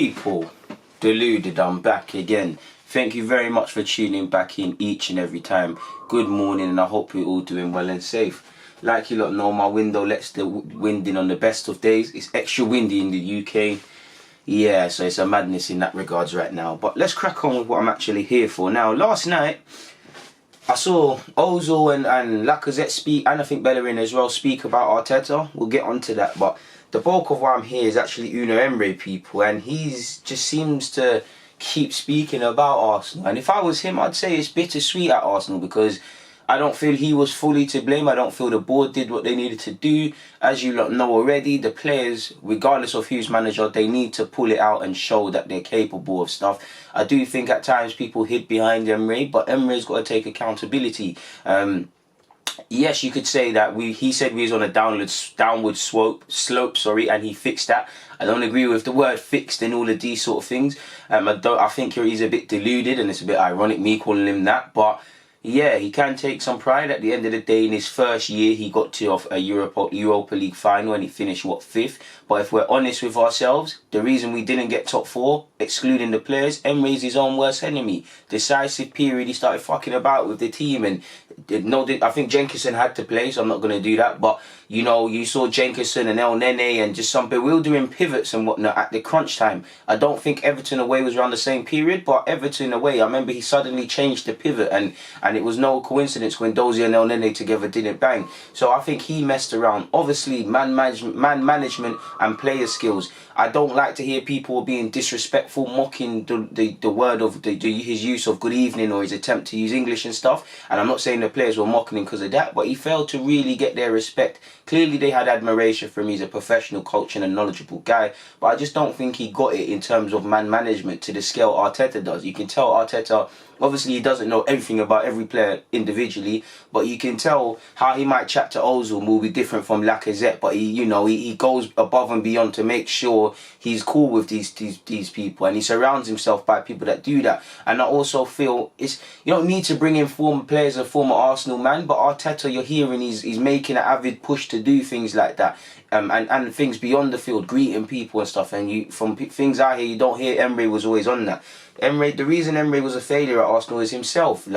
People, Deluded, I'm back again. Thank you very much for tuning back in each and every time. Good morning, and I hope you're all doing well and safe. Like you lot know, my window lets the wind in on the best of days. It's extra windy in the UK. Yeah, so it's a madness in that regards right now. But let's crack on with what I'm actually here for. Now, last night, I saw Ozil and Lacazette speak, and I think Bellerin as well, speak about Arteta. We'll get onto that, but the bulk of why I'm here is actually Unai Emery, people, and he's just seems to keep speaking about Arsenal. And if I was him, I'd say it's bittersweet at Arsenal, because I don't feel he was fully to blame. I don't feel the board did what they needed to do. As you lot know already, the players, regardless of who's manager, they need to pull it out and show that they're capable of stuff. I do think at times people hid behind Emery, but Emery's got to take accountability. Yes, you could say that he said we was on a downward slope, and he fixed that. I don't agree with the word fixed and all of these sort of things. I think he's a bit deluded, and it's a bit ironic me calling him that, but yeah, he can take some pride. At the end of the day, in his first year, he got to a Europa League final and he finished, 5th? But if we're honest with ourselves, the reason we didn't get top 4, excluding the players, Emery's his own worst enemy. Decisive period, he started fucking about with the team, and I think Jenkinson had to play, so I'm not going to do that. But, you know, you saw Jenkinson and El Nene and just some people, we were doing pivots and whatnot at the crunch time. I don't think Everton away was around the same period, but Everton away, I remember he suddenly changed the pivot, and it was no coincidence when Dozie and El Nene together didn't bang. So I think he messed around. Obviously, man management and player skills. I don't like to hear people being disrespectful, mocking the word of his use of good evening or his attempt to use English and stuff. And I'm not saying the players were mocking him because of that, but he failed to really get their respect. Clearly, they had admiration for him. He's a professional coach and a knowledgeable guy, but I just don't think he got it in terms of man management to the scale Arteta does. You can tell Arteta, obviously, he doesn't know everything about every player individually, but you can tell how he might chat to Ozil will be different from Lacazette, but he goes above and beyond to make sure he's cool with these people, and he surrounds himself by people that do that. And I also feel you don't need to bring in former players, a former Arsenal man, but Arteta, you're hearing he's making an avid push to do things like that. And things beyond the field, greeting people and stuff. And from things I hear, you don't hear Emery was always on that. The reason Emery was a failure at Arsenal is himself.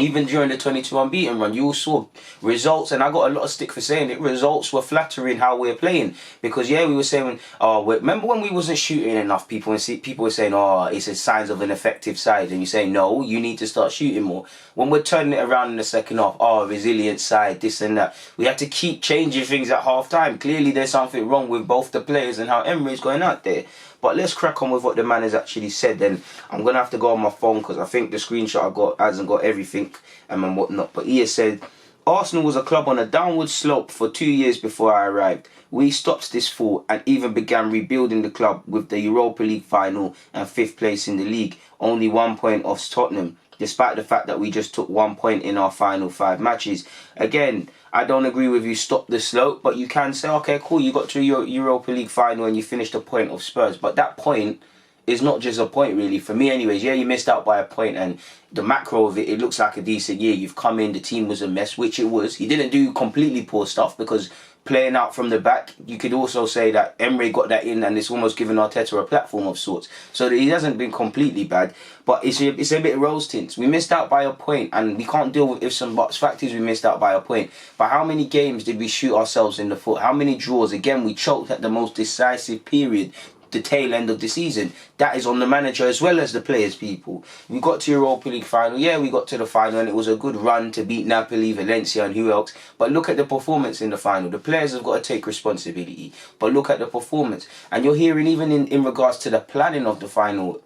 Even during the 22 unbeaten run, you all saw results, and I got a lot of stick for saying it. Results were flattering how we're playing, because we were saying, remember when we wasn't shooting enough? People were saying, it's a signs of an effective side, and you say, no, you need to start shooting more. When we're turning it around in the second half, resilient side, this and that. We had to keep changing things at half time. Clearly, there's something wrong with both the players and how Emery's going out there. But let's crack on with what the man has actually said. And I'm going to have to go on my phone because I think the screenshot I got hasn't got everything and whatnot. But he has said, Arsenal was a club on a downward slope for 2 years before I arrived. We stopped this fall and even began rebuilding the club with the Europa League final and 5th place in the league. Only 1 point off Tottenham, despite the fact that we just took 1 point in our final 5 matches. Again, I don't agree with you stop the slope, but you can say, okay, cool, you got to your Europa League final and you finished a point of Spurs. But that point is not just a point, really. For me anyways, yeah, you missed out by a point, and the macro of it looks like a decent year. You've come in, the team was a mess, which it was. He didn't do completely poor stuff, because playing out from the back, you could also say that Emery got that in, and it's almost given Arteta a platform of sorts. So he hasn't been completely bad, but it's a bit rose tints. We missed out by a point, and we can't deal with ifs and buts. Fact is, we missed out by a point. But how many games did we shoot ourselves in the foot? How many draws? Again, we choked at the most decisive period, the tail end of the season. That is on the manager as well as the players, people. We got to Europa League final. Yeah, we got to the final, and it was a good run to beat Napoli, Valencia and who else. But look at the performance in the final. The players have got to take responsibility. But look at the performance. And you're hearing even in regards to the planning of the final,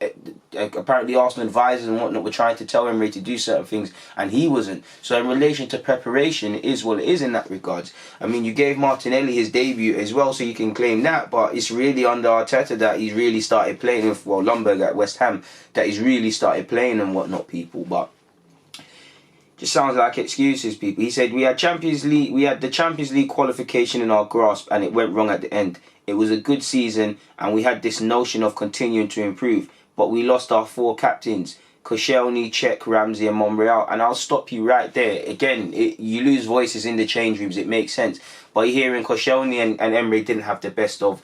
apparently Arsenal advisors and whatnot were trying to tell Emery to do certain things, and he wasn't. So in relation to preparation, it is what it is in that regards. I mean, you gave Martinelli his debut as well, so you can claim that, but it's really under Arteta that he's really started playing with, Lumberg at West Ham, that he's really started playing and whatnot, people. But just sounds like excuses, people. He said we had the Champions League qualification in our grasp, and it went wrong at the end. It was a good season, and we had this notion of continuing to improve, but we lost our 4 captains. Koscielny, Cech, Ramsey and Monreal. And I'll stop you right there. Again, you lose voices in the change rooms. It makes sense. But you're hearing Koscielny and Emery didn't have the best of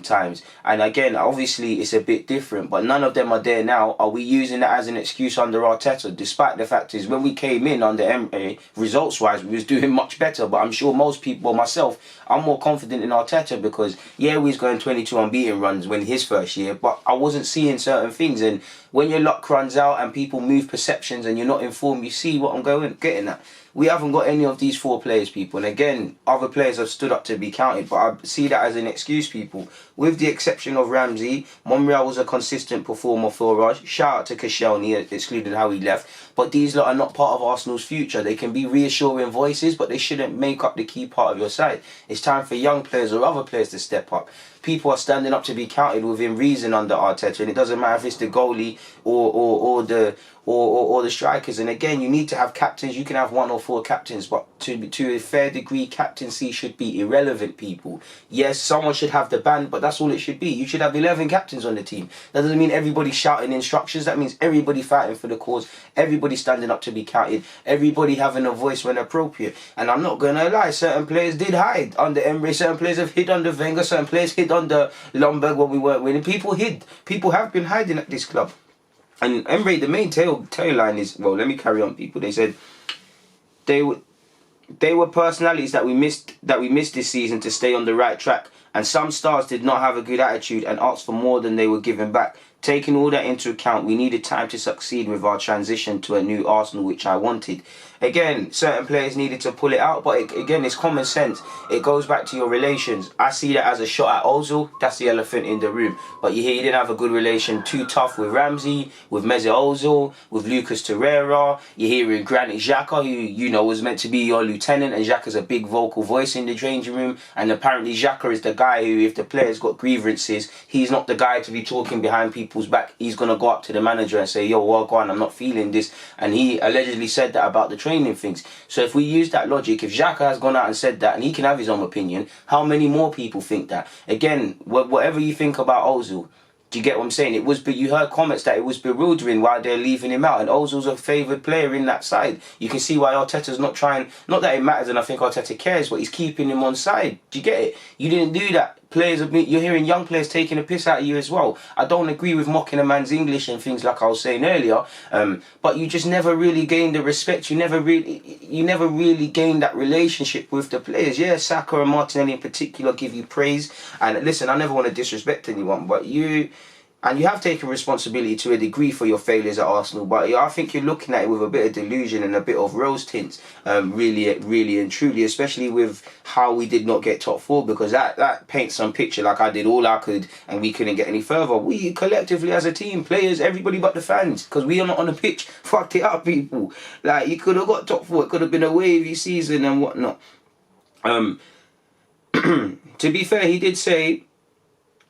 times. And again, obviously it's a bit different, but none of them are there now. Are we using that as an excuse under Arteta? Despite the fact is, when we came in under Emery, results wise, we was doing much better. But I'm sure most people, myself, I'm more confident in Arteta because yeah, we was going 22 unbeaten runs when his first year, but I wasn't seeing certain things. And when your luck runs out and people move perceptions and you're not informed, you see what I'm getting at. We haven't got any of these 4 players, people. And again, other players have stood up to be counted, but I see that as an excuse, people. With the exception of Ramsey, Monreal was a consistent performer for us. Shout out to Koscielny, excluding how he left. But these lot are not part of Arsenal's future. They can be reassuring voices, but they shouldn't make up the key part of your side. It's time for young players or other players to step up. People are standing up to be counted within reason under Arteta, and it doesn't matter if it's the goalie or the strikers. And again, you need to have captains. You can have 1 or 4 captains, but to a fair degree, captaincy should be irrelevant, people. Yes, someone should have the band, but that's all it should be. You should have 11 captains on the team. That doesn't mean everybody shouting instructions. That means everybody fighting for the cause, everybody standing up to be counted, everybody having a voice when appropriate. And I'm not gonna lie, certain players did hide under Emery, certain players have hid under Wenger, certain players hid under Lombard when we weren't winning. People hid. People have been hiding at this club. And Emery, the main tailline is, well, let me carry on, people. They said they were personalities that we missed this season to stay on the right track, and some stars did not have a good attitude and asked for more than they were giving back. Taking all that into account, we needed time to succeed with our transition to a new Arsenal, which I wanted. Again, certain players needed to pull it out, but again, it's common sense. It goes back to your relations. I see that as a shot at Ozil. That's the elephant in the room. But you hear you didn't have a good relation, too tough with Ramsey, with Mesut Ozil, with Lucas Torreira. You're hearing Granit Xhaka, who, was meant to be your lieutenant, and Xhaka's a big vocal voice in the changing room. And apparently Xhaka is the guy who, if the player's got grievances, he's not the guy to be talking behind people's back. He's going to go up to the manager and say, yo, well, go on, I'm not feeling this. And he allegedly said that about the training things. So if we use that logic, if Xhaka has gone out and said that, and he can have his own opinion, how many more people think that? Again, whatever you think about Ozil, do you get what I'm saying? You heard comments that it was bewildering why they're leaving him out, and Ozil's a favoured player in that side. You can see why Arteta's not trying, not that it matters and I think Arteta cares, but he's keeping him on side. Do you get it? You didn't do that. You're hearing young players taking a piss out of you as well. I don't agree with mocking a man's English and things like I was saying earlier, but you just never really gained the respect. You never really gained that relationship with the players. Yeah, Saka and Martinelli in particular give you praise. And listen, I never want to disrespect anyone, but you have taken responsibility to a degree for your failures at Arsenal, but I think you're looking at it with a bit of delusion and a bit of rose tints, really and truly, especially with how we did not get top 4, because that paints some picture like I did all I could and we couldn't get any further. We collectively as a team, players, everybody but the fans, because we are not on the pitch, fucked it up, people. Like, you could have got top 4, it could have been a wavy season and whatnot. To be fair, he did say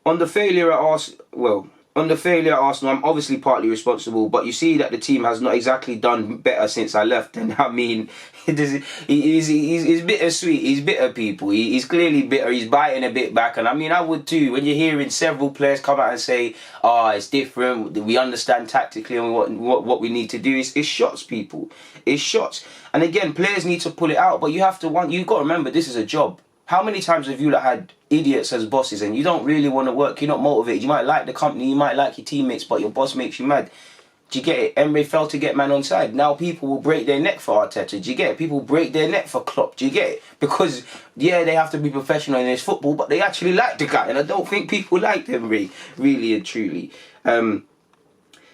on the failure at Arsenal, I'm obviously partly responsible, but you see that the team has not exactly done better since I left. And I mean, he's bittersweet. He's bitter, people. He's clearly bitter. He's biting a bit back. And I mean, I would too. When you're hearing several players come out and say, it's different, we understand tactically and what we need to do, it's shots, people. It's shots. And again, players need to pull it out, but you've got to remember, this is a job. How many times have you had idiots as bosses and you don't really want to work, you're not motivated, you might like the company, you might like your teammates, but your boss makes you mad? Do you get it? Emery failed to get man on side. Now people will break their neck for Arteta. Do you get it? People break their neck for Klopp. Do you get it? Because, yeah, they have to be professional in this football, but they actually like the guy. And I don't think people like Emery, really and truly.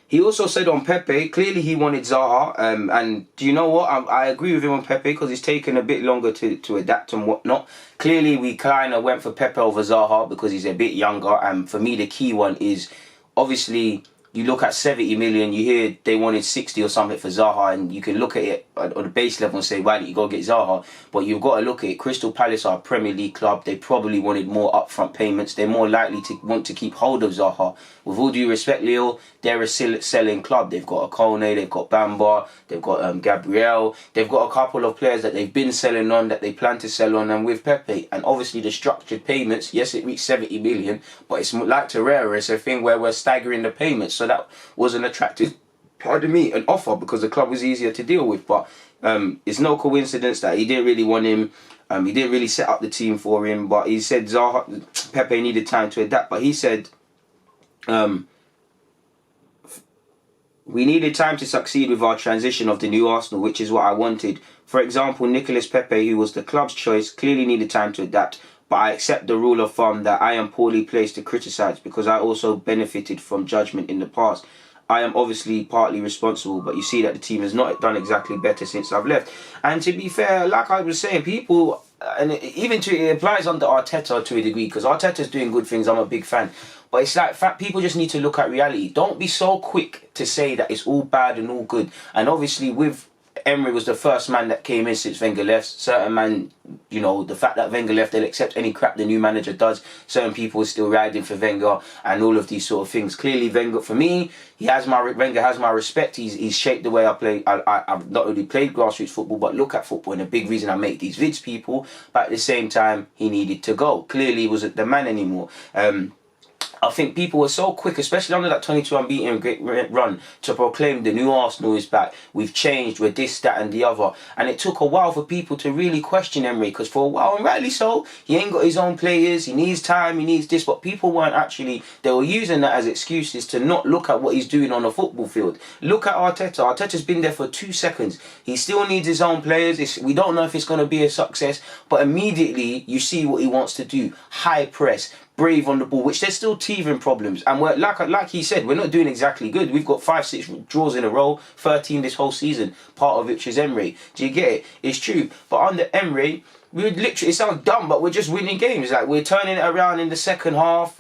He also said on Pepe, clearly he wanted Zaha, and do you know what? I agree with him on Pepe because it's taken a bit longer to adapt and whatnot. Clearly we kind of went for Pepe over Zaha because he's a bit younger, and for me the key one is, obviously, you look at 70 million, you hear they wanted 60 or something for Zaha, and you can look at it on the base level and say, why didn't you go get Zaha? But you've got to look at it. Crystal Palace are a Premier League club. They probably wanted more upfront payments. They're more likely to want to keep hold of Zaha. With all due respect, Leo, they're a selling club. They've got Akone, they've got Bamba, they've got Gabriel. They've got a couple of players that they've been selling on, that they plan to sell on, and with Pepe. And obviously the structured payments, yes, it reached 70 million, but it's like Torreira, it's a thing where we're staggering the payments. So that was an attractive, an offer because the club was easier to deal with. But it's no coincidence that he didn't really want him. He didn't really set up the team for him, but he said Pepe needed time to adapt. But he said, we needed time to succeed with our transition of the new Arsenal, which is what I wanted. For example, Nicolas Pepe, who was the club's choice, clearly needed time to adapt. But I accept the rule of thumb that I am poorly placed to criticise because I also benefited from judgment in the past. I am obviously partly responsible, but you see that the team has not done exactly better since I've left. And to be fair, like I was saying, people, and it applies under Arteta to a degree, because Arteta's doing good things. I'm a big fan. But it's like people just need to look at reality. Don't be so quick to say that it's all bad and all good. And obviously with Emery was the first man that came in since Wenger left. Certain man, you know, the fact that Wenger left, they'll accept any crap the new manager does. Certain people are still riding for Wenger and all of these sort of things. Clearly, Wenger, for me, Wenger has my respect. He's shaped the way I play. I've not only played grassroots football, but look at football. And a big reason I make these vids, people. But at the same time, he needed to go. Clearly, he wasn't the man anymore. I think people were so quick, especially under that 22 unbeaten great run, to proclaim the new Arsenal is back. We've changed, we're this, that and the other. And it took a while for people to really question Emery, because for a while, and rightly so, he ain't got his own players, he needs time, he needs this, but people weren't actually, they were using that as excuses to not look at what he's doing on a football field. Look at Arteta. Arteta's been there for 2 seconds. He still needs his own players. We don't know if it's going to be a success, but immediately you see what he wants to do. High press, brave on the ball, which there's still teething problems. And we're, like he said, we're not doing exactly good. We've got 5-6 draws in a row, 13 this whole season, part of which is Emery. Do you get it? It's true. But under Emery, we would literally, it sounds dumb, but we're just winning games. Like, we're turning it around in the second half.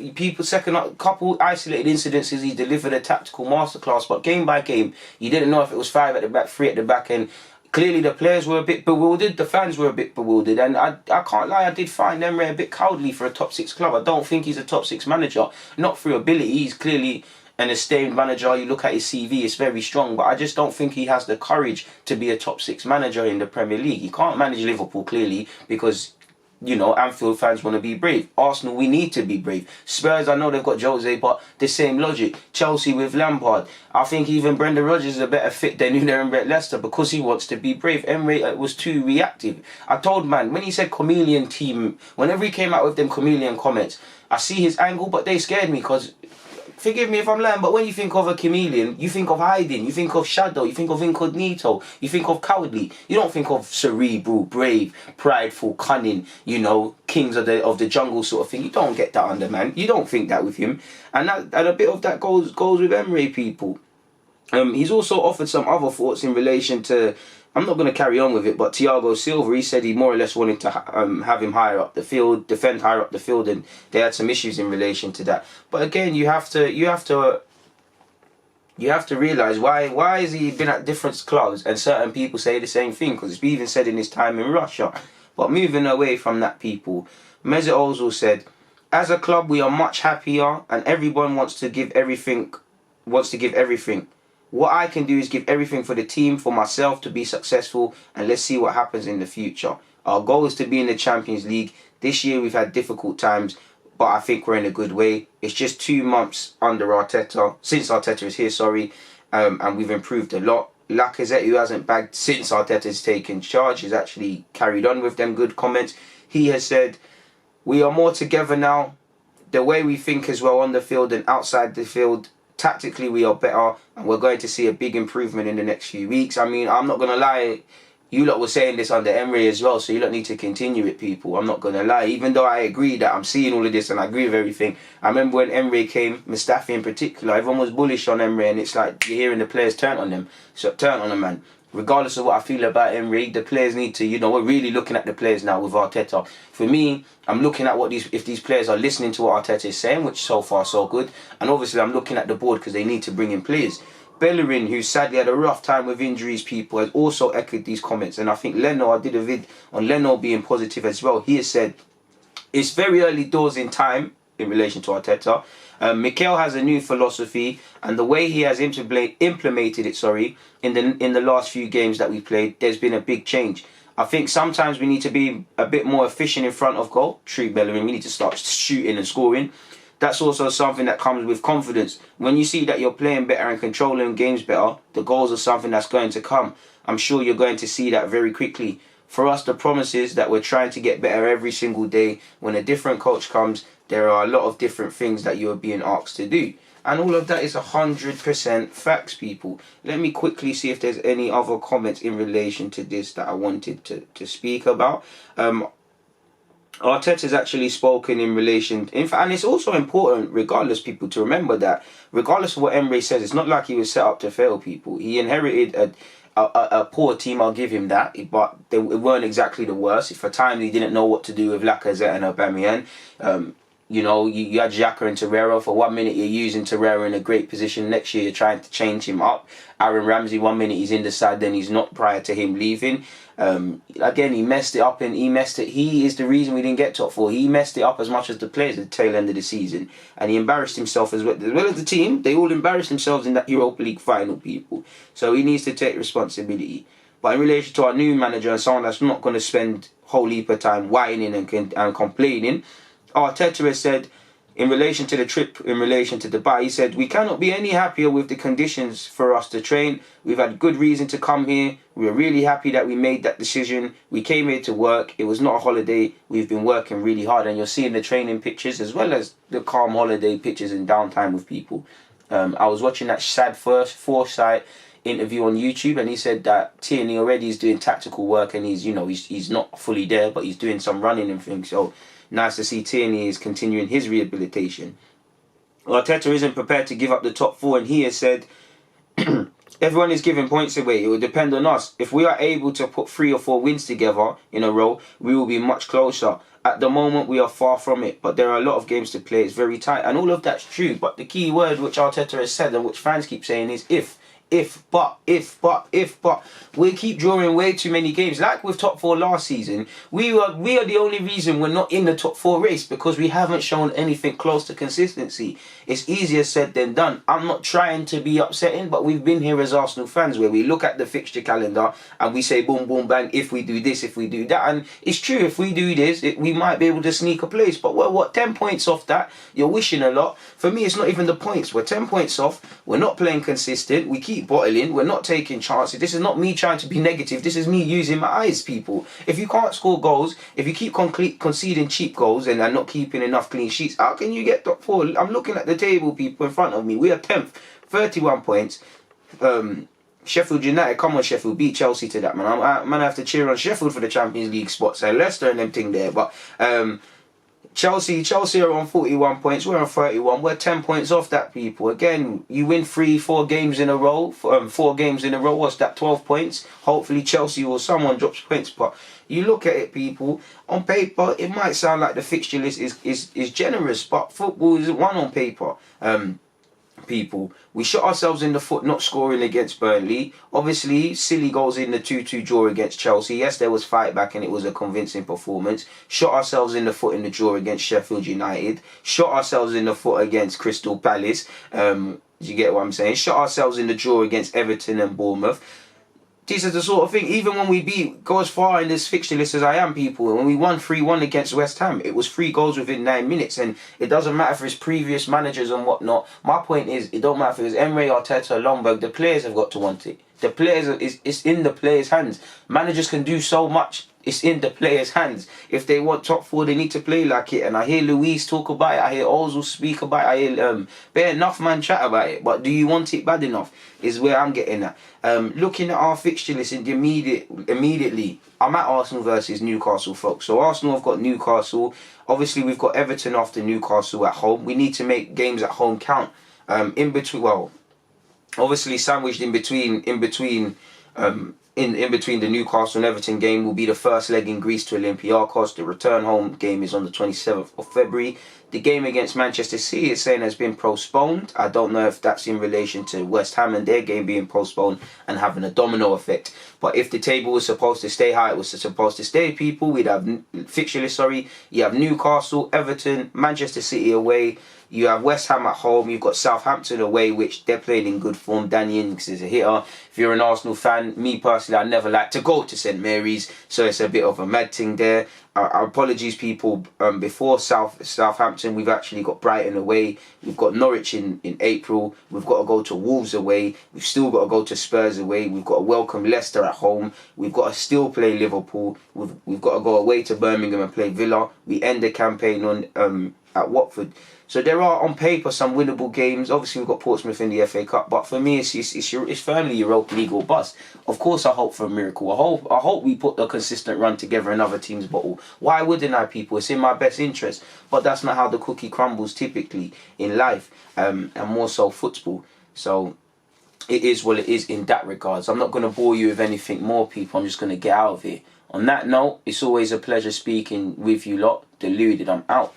Couple isolated incidences, he delivered a tactical masterclass, but game by game, you didn't know if it was 5 at the back, 3 at the back, and clearly the players were a bit bewildered, the fans were a bit bewildered, and I can't lie, I did find Emery a bit cowardly for a top 6 club. I don't think he's a top 6 manager, not through ability. He's clearly an esteemed manager. You look at his CV, it's very strong, but I just don't think he has the courage to be a top 6 manager in the Premier League. He can't manage Liverpool, clearly, because, you know, Anfield fans want to be brave. Arsenal, we need to be brave. Spurs, I know they've got Jose, but the same logic. Chelsea with Lampard. I think even Brendan Rodgers is a better fit than Unai Emery at Leicester because he wants to be brave. Emery was too reactive. I told man, when he said chameleon team, whenever he came out with them chameleon comments, I see his angle, but they scared me because, forgive me if I'm lying, but when you think of a chameleon, you think of hiding, you think of shadow, you think of incognito, you think of cowardly. You don't think of cerebral, brave, prideful, cunning, you know, kings of the jungle sort of thing. You don't get that under man. You don't think that with him. And a bit of that goes with Emery, people. He's also offered some other thoughts in relation to, I'm not going to carry on with it, but Thiago Silva, he said he more or less wanted to have him higher up the field, defend higher up the field, and they had some issues in relation to that. But again, you have to realise why has he been at different clubs, and certain people say the same thing, because it's been even said in his time in Russia. But moving away from that, people, Mesut Ozil said, as a club we are much happier and everyone wants to give everything. What I can do is give everything for the team, for myself to be successful, and let's see what happens in the future. Our goal is to be in the Champions League. This year we've had difficult times, but I think we're in a good way. It's just 2 months under Arteta, since Arteta is here, and we've improved a lot. Lacazette, who hasn't bagged since Arteta's taken charge, has actually carried on with them good comments. He has said, we are more together now. The way we think as well on the field and outside the field, tactically we are better, and we're going to see a big improvement in the next few weeks. I mean, I'm not going to lie, you lot were saying this under Emery as well, so you lot need to continue it, people. I'm not going to lie, even though I agree that I'm seeing all of this and I agree with everything. I remember when Emery came, Mustafi in particular, everyone was bullish on Emery, and it's like you're hearing the players turn on them. So turn on them, man. Regardless of what I feel about Emery, the players need to, you know, we're really looking at the players now with Arteta. For me, I'm looking at if these players are listening to what Arteta is saying, which so far so good. And obviously I'm looking at the board because they need to bring in players. Bellerin, who sadly had a rough time with injuries, people, has also echoed these comments. And I think Leno, I did a vid on Leno being positive as well. He has said, it's very early doors in time in relation to Arteta. Mikel has a new philosophy, and the way he has implemented it, in the last few games that we played, there's been a big change. I think sometimes we need to be a bit more efficient in front of goal. True, Bellerin, we need to start shooting and scoring. That's also something that comes with confidence. When you see that you're playing better and controlling games better, the goals are something that's going to come. I'm sure you're going to see that very quickly. For us, the promise is that we're trying to get better every single day. When a different coach comes, there are a lot of different things that you're being asked to do. And all of that is 100% facts, people. Let me quickly see if there's any other comments in relation to this that I wanted to speak about. Arteta's actually spoken in relation, in fact, and it's also important, regardless, people, to remember that regardless of what Emery says, it's not like he was set up to fail, people. He inherited a poor team, I'll give him that, but they weren't exactly the worst. For time, he didn't know what to do with Lacazette and Aubameyang. You know, you had Xhaka and Torreira. For 1 minute you're using Torreira in a great position. Next year you're trying to change him up. Aaron Ramsey, 1 minute he's in the side, then he's not prior to him leaving. Again, he messed it up, and he is the reason we didn't get top four. He messed it up as much as the players at the tail end of the season. And he embarrassed himself as well as the team. They all embarrassed themselves in that Europa League final, people. So he needs to take responsibility. But in relation to our new manager and someone that's not going to spend a whole heap of time whining and complaining, Arteta has said, in relation to the trip, in relation to Dubai, he said, we cannot be any happier with the conditions for us to train. We've had good reason to come here. We're really happy that we made that decision. We came here to work. It was not a holiday. We've been working really hard. And you're seeing the training pictures as well as the calm holiday pictures and downtime with people. I was watching that sad foresight interview on YouTube, and he said that Tierney already is doing tactical work, and he's not fully there, but he's doing some running and things. So nice to see Tierney is continuing his rehabilitation. Arteta isn't prepared to give up the top four, and he has said, everyone is giving points away. It will depend on us. If we are able to put 3 or 4 wins together in a row, we will be much closer. At the moment, we are far from it, but there are a lot of games to play. It's very tight, and all of that's true. But the key word which Arteta has said and which fans keep saying is if. But. We keep drawing way too many games. Like with top four last season, we are the only reason we're not in the top four race, because we haven't shown anything close to consistency. It's easier said than done. I'm not trying to be upsetting, but we've been here as Arsenal fans where we look at the fixture calendar and we say boom, boom, bang, if we do this, if we do that. And it's true, if we do this, we might be able to sneak a place. But we're, 10 points off that? You're wishing a lot. For me, it's not even the points. We're 10 points off. We're not playing consistent. We keep bottling. We're not taking chances. This is not me trying to be negative. This is me using my eyes, people. If you can't score goals, if you keep conceding cheap goals and not keeping enough clean sheets, how can you get top four? I'm looking at the table, people, in front of me. We are 10th, 31 points. Sheffield United, come on Sheffield, beat Chelsea to that, man. I have to cheer on Sheffield for the Champions League spots. And Leicester and them thing there. But Chelsea are on 41 points. We're on 31. We're 10 points off that, people. Again, you win 3-4 games in a row. 4 games in a row. What's that? 12 points. Hopefully Chelsea or someone drops points. But you look at it, people. On paper, it might sound like the fixture list is generous, but football isn't one on paper. People, we shot ourselves in the foot not scoring against Burnley. Obviously, silly goals in the 2-2 draw against Chelsea. Yes, there was fight back and it was a convincing performance. Shot ourselves in the foot in the draw against Sheffield United. Shot ourselves in the foot against Crystal Palace. You get what I'm saying? Shot ourselves in the draw against Everton and Bournemouth. This is the sort of thing, even when we go as far in this fixture list as I am, people, when we won 3-1 against West Ham, it was 3 goals within 9 minutes, and it doesn't matter for his previous managers and whatnot. My point is, it don't matter if it was Emery, Arteta, Lomberg, the players have got to want it. The players, it's in the players' hands. Managers can do so much. It's in the players' hands. If they want top four, they need to play like it. And I hear Luis talk about it. I hear Ozil speak about it. I hear bare enough man chat about it. But do you want it bad enough? Is where I'm getting at. Looking at our fixture list immediately, I'm at Arsenal versus Newcastle, folks. So Arsenal have got Newcastle. Obviously, we've got Everton after Newcastle at home. We need to make games at home count. Obviously sandwiched in between the Newcastle and Everton game will be the first leg in Greece to Olympiacos. The return home game is on the 27th of February. The game against Manchester City is saying has been postponed. I don't know if that's in relation to West Ham and their game being postponed and having a domino effect. But if the table was supposed to stay high, it was supposed to stay, people. We'd have fixture list, you have Newcastle, Everton, Manchester City away. You have West Ham at home. You've got Southampton away, which they're playing in good form. Danny Ings is a hitter. If you're an Arsenal fan, me personally, I never like to go to St Mary's, so it's a bit of a mad thing there. apologies, people. Before Southampton, we've actually got Brighton away. We've got Norwich in April. We've got to go to Wolves away. We've still got to go to Spurs away. We've got to welcome Leicester at home. We've got to still play Liverpool. We've got to go away to Birmingham and play Villa. We end the campaign on at Watford. So there are, on paper, some winnable games. Obviously, we've got Portsmouth in the FA Cup, but for me, it's firmly Europa League or bust. Of course, I hope for a miracle. I hope we put a consistent run together in other teams' bottle. Why wouldn't I, people? It's in my best interest. But that's not how the cookie crumbles typically in life, and more so football. So it is what it is in that regards. I'm not going to bore you with anything more, people. I'm just going to get out of here. On that note, it's always a pleasure speaking with you lot. Deluded, I'm out.